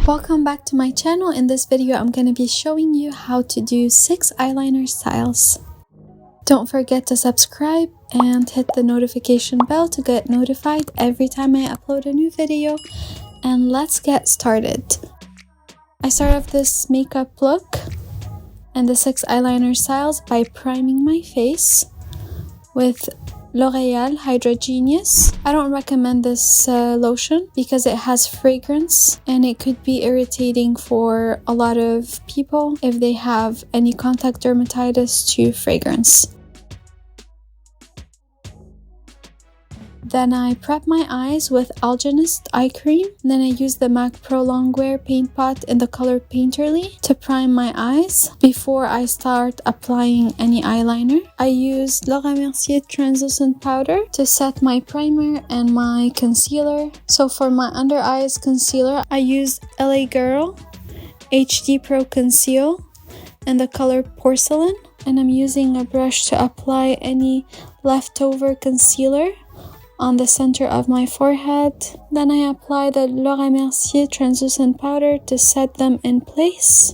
Welcome back to my channel. In this video, I'm going to be showing you how to do 6 eyeliner styles. Don't forget to subscribe and hit the notification bell to get notified every time I upload a new video. And let's get started. I start off this makeup look and the 6 eyeliner styles by priming my face with L'Oreal Hydra Genius. I don't recommend this lotion because it has fragrance and it could be irritating for a lot of people if they have any contact dermatitis to fragrance. Then I prep my eyes with Algenist eye cream. Then I use the MAC Pro Longwear paint pot in the color Painterly to prime my eyes before I start applying any eyeliner. I use Laura Mercier translucent powder to set my primer and my concealer. So for my under eyes concealer, I use LA Girl HD Pro Conceal in the color Porcelain. And I'm using a brush to apply any leftover concealer on the center of my forehead. Then I apply the Laura Mercier translucent powder to set them in place.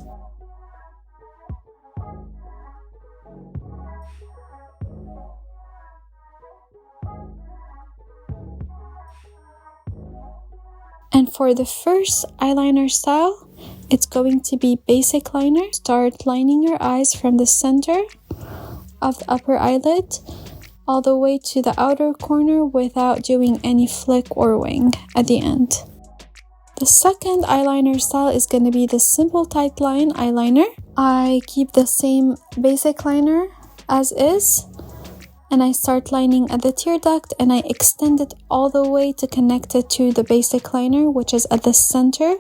And for the first eyeliner style, it's going to be basic liner. Start lining your eyes from the center of the upper eyelid all the way to the outer corner without doing any flick or wing at the end. The second eyeliner style is going to be the simple Tightline eyeliner. I keep the same basic liner as is, and I start lining at the tear duct and I extend it all the way to connect it to the basic liner, which is at the center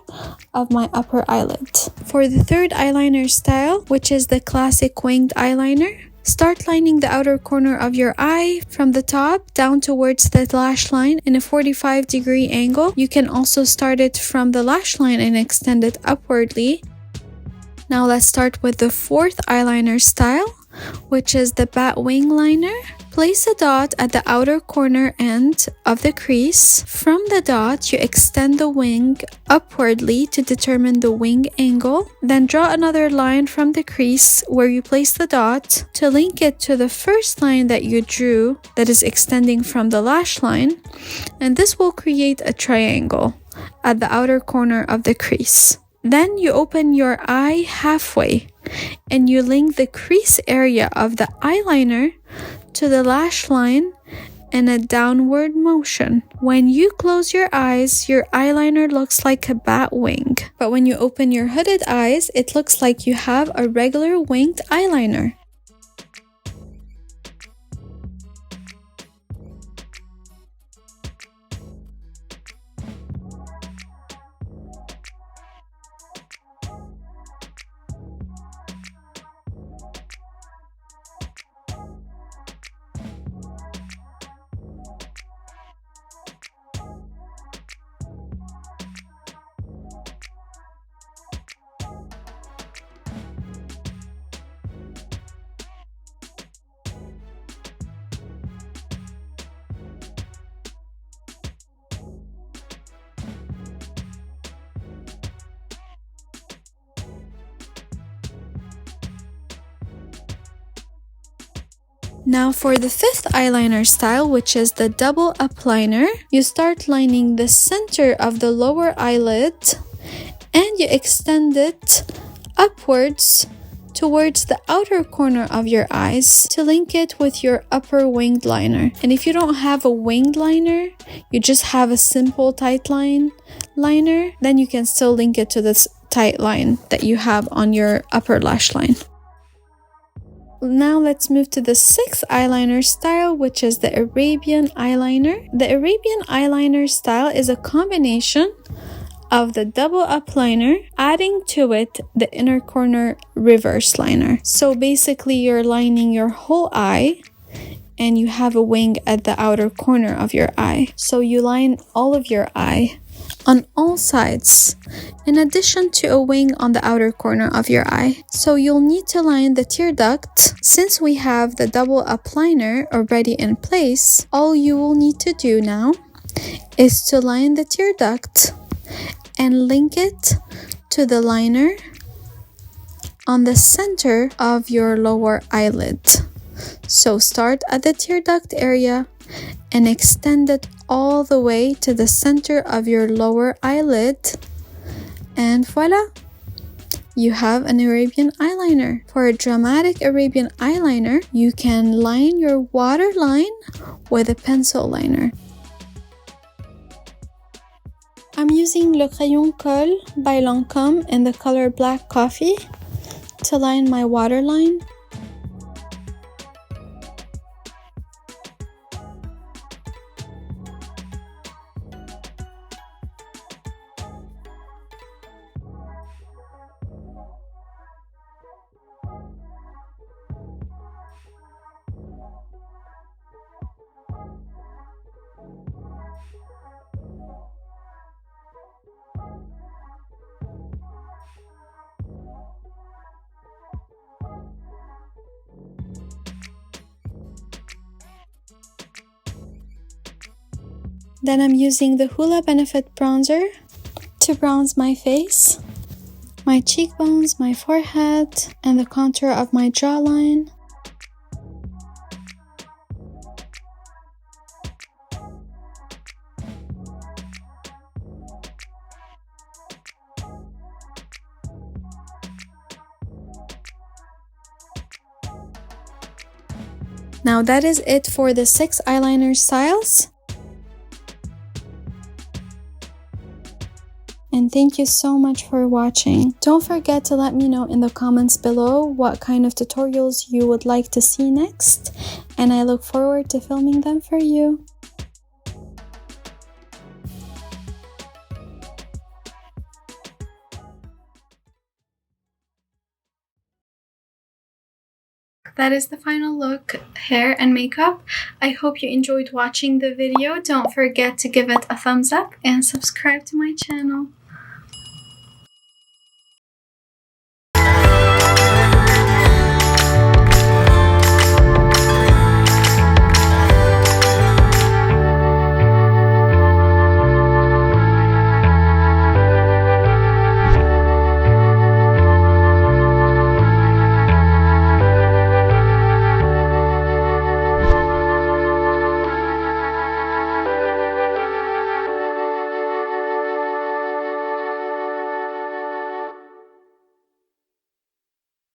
of my upper eyelid. For the third eyeliner style, which is the classic winged eyeliner, start lining the outer corner of your eye from the top down towards the lash line in a 45-degree angle. You can also start it from the lash line and extend it upwardly. Now let's start with the fourth eyeliner style, which is the bat wing liner. Place a dot at the outer corner end of the crease. From the dot, you extend the wing upwardly to determine the wing angle. Then draw another line from the crease where you place the dot to link it to the first line that you drew that is extending from the lash line. And this will create a triangle at the outer corner of the crease. Then you open your eye halfway and you link the crease area of the eyeliner to the lash line in a downward motion. When you close your eyes, your eyeliner looks like a bat wing. But when you open your hooded eyes, it looks like you have a regular winged eyeliner. Now for the fifth eyeliner style, which is the double up liner, you start lining the center of the lower eyelid and you extend it upwards towards the outer corner of your eyes to link it with your upper winged liner. And if you don't have a winged liner, you just have a simple Tightline liner, then you can still link it to this tight line that you have on your upper lash line. Now let's move to the sixth eyeliner style, which is the Arabian eyeliner. The Arabian eyeliner style is a combination of the double up liner, adding to it the inner corner reverse liner. So basically you're lining your whole eye and you have a wing at the outer corner of your eye. So you line all of your eye on all sides, in addition to a wing on the outer corner of your eye. So you'll need to line the tear duct. Since we have the double up liner already in place, all you will need to do now is to line the tear duct and link it to the liner on the center of your lower eyelid. So start at the tear duct area and extend it all the way to the center of your lower eyelid, and voila, you have an Arabian eyeliner. For a dramatic Arabian eyeliner, you can line your waterline with a pencil liner. I'm using Le Crayon Colle by Lancome in the color Black Coffee to line my waterline. Then I'm using the Hoola Benefit Bronzer to bronze my face, my cheekbones, my forehead, and the contour of my jawline. Now that is it for the 6 eyeliner styles. And thank you so much for watching. Don't forget to let me know in the comments below what kind of tutorials you would like to see next, and I look forward to filming them for you. That is the final look, hair and makeup. I hope you enjoyed watching the video. Don't forget to give it a thumbs up and subscribe to my channel.